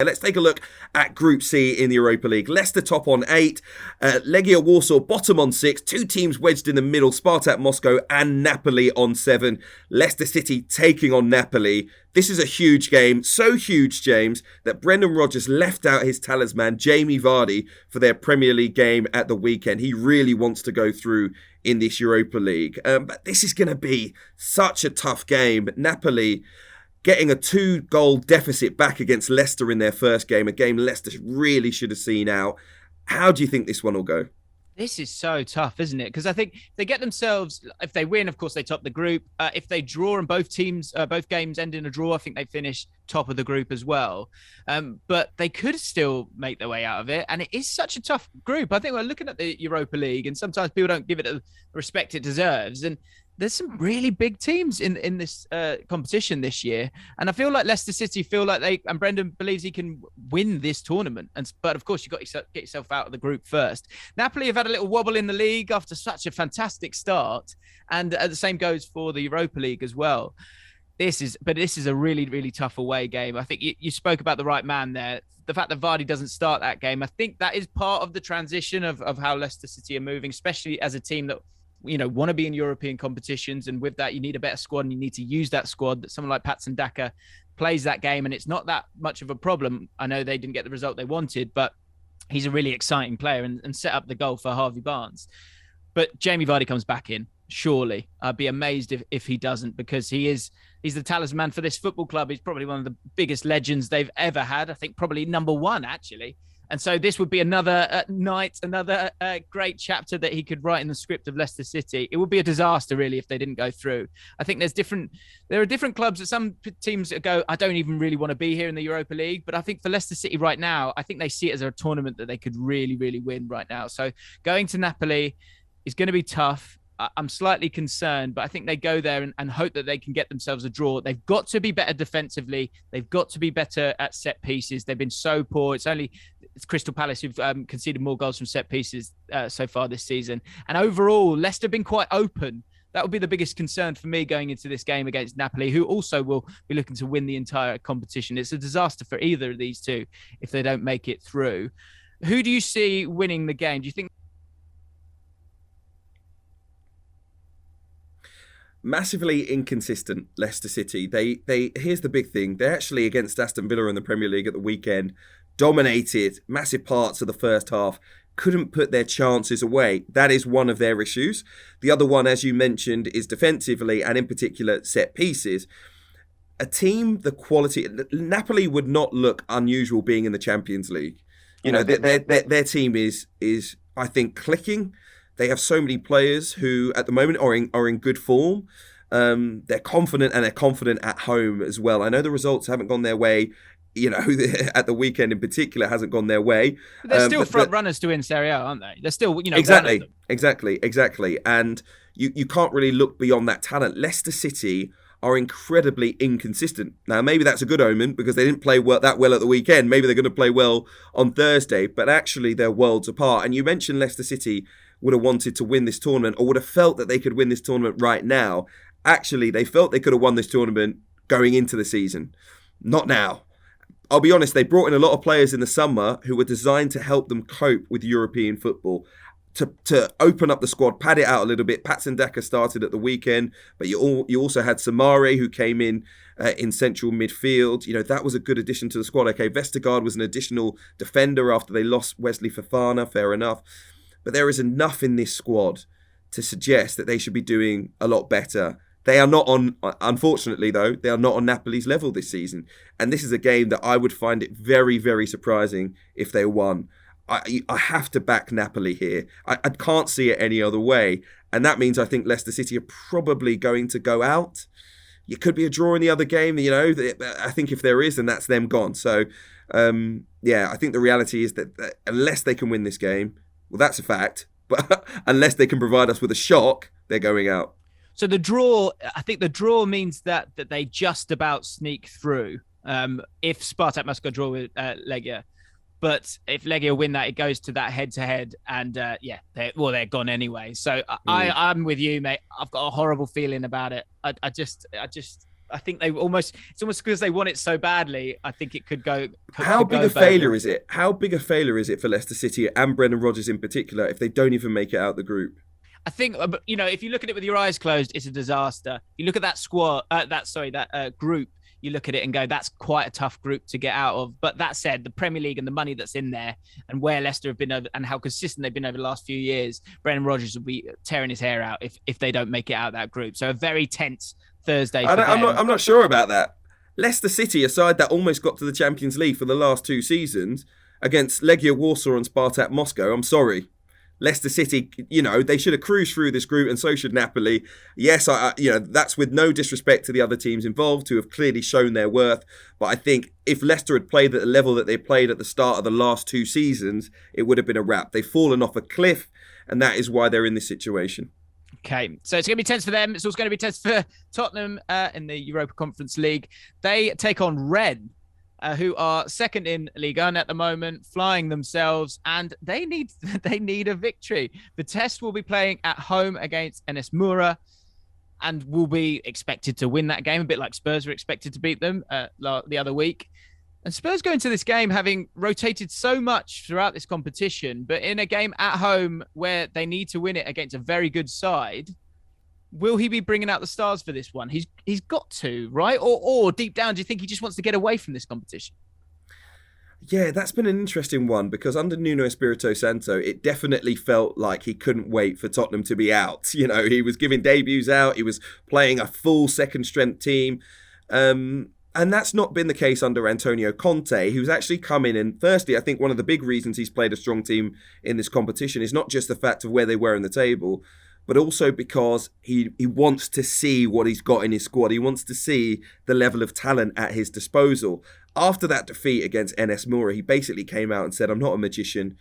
Let's take a look at Group C in the Europa League. Leicester top on 8, Legia Warsaw bottom on 6, two teams wedged in the middle, Spartak Moscow and Napoli on 7. Leicester City taking on Napoli. This is a huge game, so huge, James, that Brendan Rodgers left out his talisman, Jamie Vardy, for their Premier League game at the weekend. He really wants to go through in this Europa League. But this is going to be such a tough game. Napoli getting a 2-goal deficit back against Leicester in their first game, a game Leicester really should have seen out. How do you think this one will go? This is so tough, isn't it? Because I think they get themselves, if they win, of course, they top the group. If they draw and both games end in a draw, I think they finish top of the group as well. But they could still make their way out of it. And it is such a tough group. I think we're looking at the Europa League, and sometimes people don't give it the respect it deserves. And there's some really big teams in this competition this year. And I feel like Leicester City feel like and Brendan believes he can win this tournament. But of course, you've got to get yourself out of the group first. Napoli have had a little wobble in the league after such a fantastic start. And the same goes for the Europa League as well. This is a really, really tough away game. I think you spoke about the right man there. The fact that Vardy doesn't start that game, I think that is part of the transition of how Leicester City are moving, especially as a team that want to be in European competitions. And with that, you need a better squad and you need to use that squad. That someone like Patson Daka plays that game, and it's not that much of a problem. I know they didn't get the result they wanted, but he's a really exciting player and set up the goal for Harvey Barnes. But Jamie Vardy comes back in, surely. I'd be amazed if he doesn't, because he's the talisman for this football club. He's probably one of the biggest legends they've ever had. I think probably number one, actually. And so this would be another another great chapter that he could write in the script of Leicester City. It would be a disaster, really, if they didn't go through. I think there are different clubs that some teams go, I don't even really want to be here in the Europa League. But I think for Leicester City right now, I think they see it as a tournament that they could really, really win right now. So going to Napoli is going to be tough. I'm slightly concerned, but I think they go there and hope that they can get themselves a draw. They've got to be better defensively. They've got to be better at set pieces. They've been so poor. It's Crystal Palace who've conceded more goals from set pieces so far this season. And overall, Leicester have been quite open. That would be the biggest concern for me going into this game against Napoli, who also will be looking to win the entire competition. It's a disaster for either of these two if they don't make it through. Who do you see winning the game? Do you think? Massively inconsistent, Leicester City. They here's the big thing. They're actually against Aston Villa in the Premier League at the weekend, dominated massive parts of the first half, couldn't put their chances away. That is one of their issues. The other one, as you mentioned, is defensively, and in particular set pieces. A team, the quality, Napoli would not look unusual being in the Champions League. Their team is I think clicking. They have so many players who, at the moment, are in good form. They're confident, and they're confident at home as well. I know the results haven't gone their way. At the weekend in particular, hasn't gone their way. But they're still front runners to win Serie A, aren't they? They're still, exactly. And you can't really look beyond that talent. Leicester City are incredibly inconsistent. Now, maybe that's a good omen because they didn't play that well at the weekend. Maybe they're going to play well on Thursday, but actually they're worlds apart. And you mentioned Leicester City would have wanted to win this tournament, or would have felt that they could win this tournament right now. Actually, they felt they could have won this tournament going into the season. Not now. I'll be honest, they brought in a lot of players in the summer who were designed to help them cope with European football, to open up the squad, pad it out a little bit. Patson Daka started at the weekend, but you also had Samari, who came in central midfield. That was a good addition to the squad. Okay, Vestergaard was an additional defender after they lost Wesley Fofana, fair enough. But there is enough in this squad to suggest that they should be doing a lot better. They are not unfortunately though, they are not on Napoli's level this season. And this is a game that I would find it very, very surprising if they won. I have to back Napoli here. I can't see it any other way. And that means I think Leicester City are probably going to go out. It could be a draw in the other game. I think if there is, then that's them gone. So, I think the reality is that unless they can win this game, well, that's a fact. But unless they can provide us with a shock, they're going out. So I think the draw means that they just about sneak through. If Spartak Moscow draw with Legia. But if Legia win that, it goes to that head-to-head. And they're gone anyway. So I'm with you, mate. I've got a horrible feeling about it. I just I think it's almost because they want it so badly. I think it could go. How big a failure is it? How big a failure is it for Leicester City and Brendan Rodgers in particular if they don't even make it out the group? I think, if you look at it with your eyes closed, it's a disaster. You look at that squad, that group, you look at it and go, that's quite a tough group to get out of. But that said, the Premier League and the money that's in there and where Leicester have been over and how consistent they've been over the last few years, Brendan Rodgers will be tearing his hair out if they don't make it out of that group. So a very tense Thursday. I'm not sure about that. Leicester City, a side that almost got to the Champions League for the last 2 seasons, against Legia Warsaw and Spartak Moscow. I'm sorry. Leicester City, they should have cruised through this group, and so should Napoli. Yes, that's with no disrespect to the other teams involved who have clearly shown their worth. But I think if Leicester had played at the level that they played at the start of the last 2 seasons, it would have been a wrap. They've fallen off a cliff, and that is why they're in this situation. Okay, so it's going to be tense for them. It's also going to be tense for Tottenham in the Europa Conference League. They take on Rennes, who are second in Ligue 1 at the moment, flying themselves, and they need a victory. The Test will be playing at home against Enes Moura, and will be expected to win that game, a bit like Spurs were expected to beat them the other week. And Spurs go into this game having rotated so much throughout this competition, but in a game at home where they need to win it against a very good side, will he be bringing out the stars for this one? He's got to, right? Or deep down, do you think he just wants to get away from this competition? Yeah, that's been an interesting one because under Nuno Espirito Santo, it definitely felt like he couldn't wait for Tottenham to be out. He was giving debuts out. He was playing a full second strength team. And that's not been the case under Antonio Conte, who's actually come in. And firstly, I think one of the big reasons he's played a strong team in this competition is not just the fact of where they were in the table, but also because he wants to see what he's got in his squad. He wants to see the level of talent at his disposal. After that defeat against Enes Moura, he basically came out and said, I'm not a magician.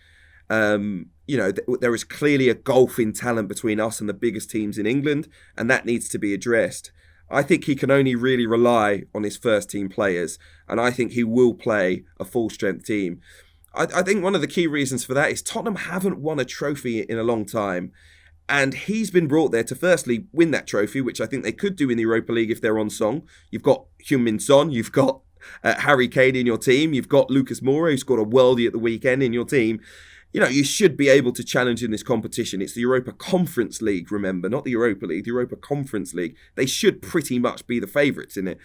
There is clearly a gulf in talent between us and the biggest teams in England, and that needs to be addressed. I think he can only really rely on his first team players, and I think he will play a full strength team. I think one of the key reasons for that is Tottenham haven't won a trophy in a long time, and he's been brought there to firstly win that trophy, which I think they could do in the Europa League if they're on song. You've got Heung-min Son, you've got Harry Kane in your team, you've got Lucas Moura, who scored a worldie at the weekend in your team. You should be able to challenge in this competition. It's the Europa Conference League, remember, not the Europa League, the Europa Conference League. They should pretty much be the favourites in it,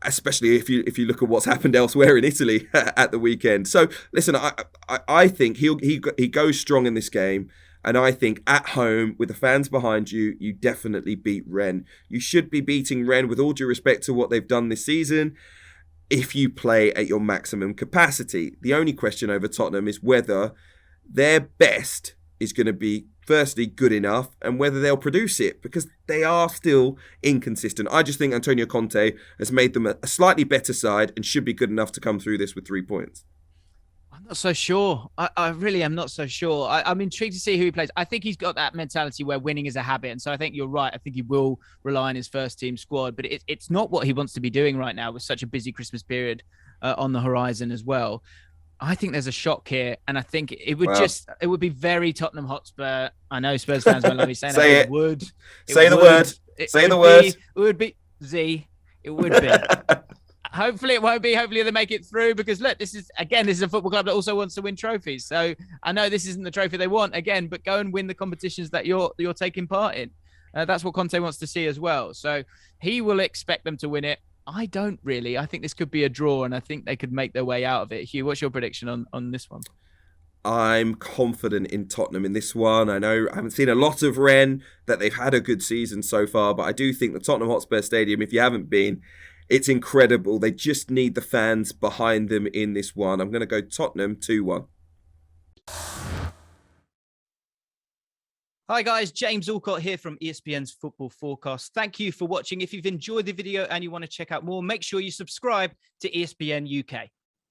especially if you look at what's happened elsewhere in Italy at the weekend. So, listen, I think he goes strong in this game, and I think at home, with the fans behind you, you definitely beat Rennes. You should be beating Rennes with all due respect to what they've done this season, if you play at your maximum capacity. The only question over Tottenham is whether their best is going to be, firstly, good enough, and whether they'll produce it, because they are still inconsistent. I just think Antonio Conte has made them a slightly better side and should be good enough to come through this with 3 points. I'm not so sure. I really am not so sure. I'm intrigued to see who he plays. I think he's got that mentality where winning is a habit. And so I think you're right. I think he will rely on his first team squad, but it's not what he wants to be doing right now with such a busy Christmas period on the horizon as well. I think there's a shock here. And I think it would be very Tottenham Hotspur. I know Spurs fans won't love me saying Say that. it. It would. Say the word. Say the word. It would be Z. It would be. Hopefully it won't be. Hopefully they make it through, because look, this is a football club that also wants to win trophies. So I know this isn't the trophy they want again, but go and win the competitions that you're taking part in. That's what Conte wants to see as well. So he will expect them to win it. I don't really. I think this could be a draw, and I think they could make their way out of it. Hugh, what's your prediction on this one? I'm confident in Tottenham in this one. I know I haven't seen a lot of Rennes, that they've had a good season so far, but I do think the Tottenham Hotspur Stadium, if you haven't been, it's incredible. They just need the fans behind them in this one. I'm going to go Tottenham 2-1. Hi guys, James Alcott here from ESPN's Football Forecast. Thank you for watching. If you've enjoyed the video and you want to check out more, make sure you subscribe to ESPN UK.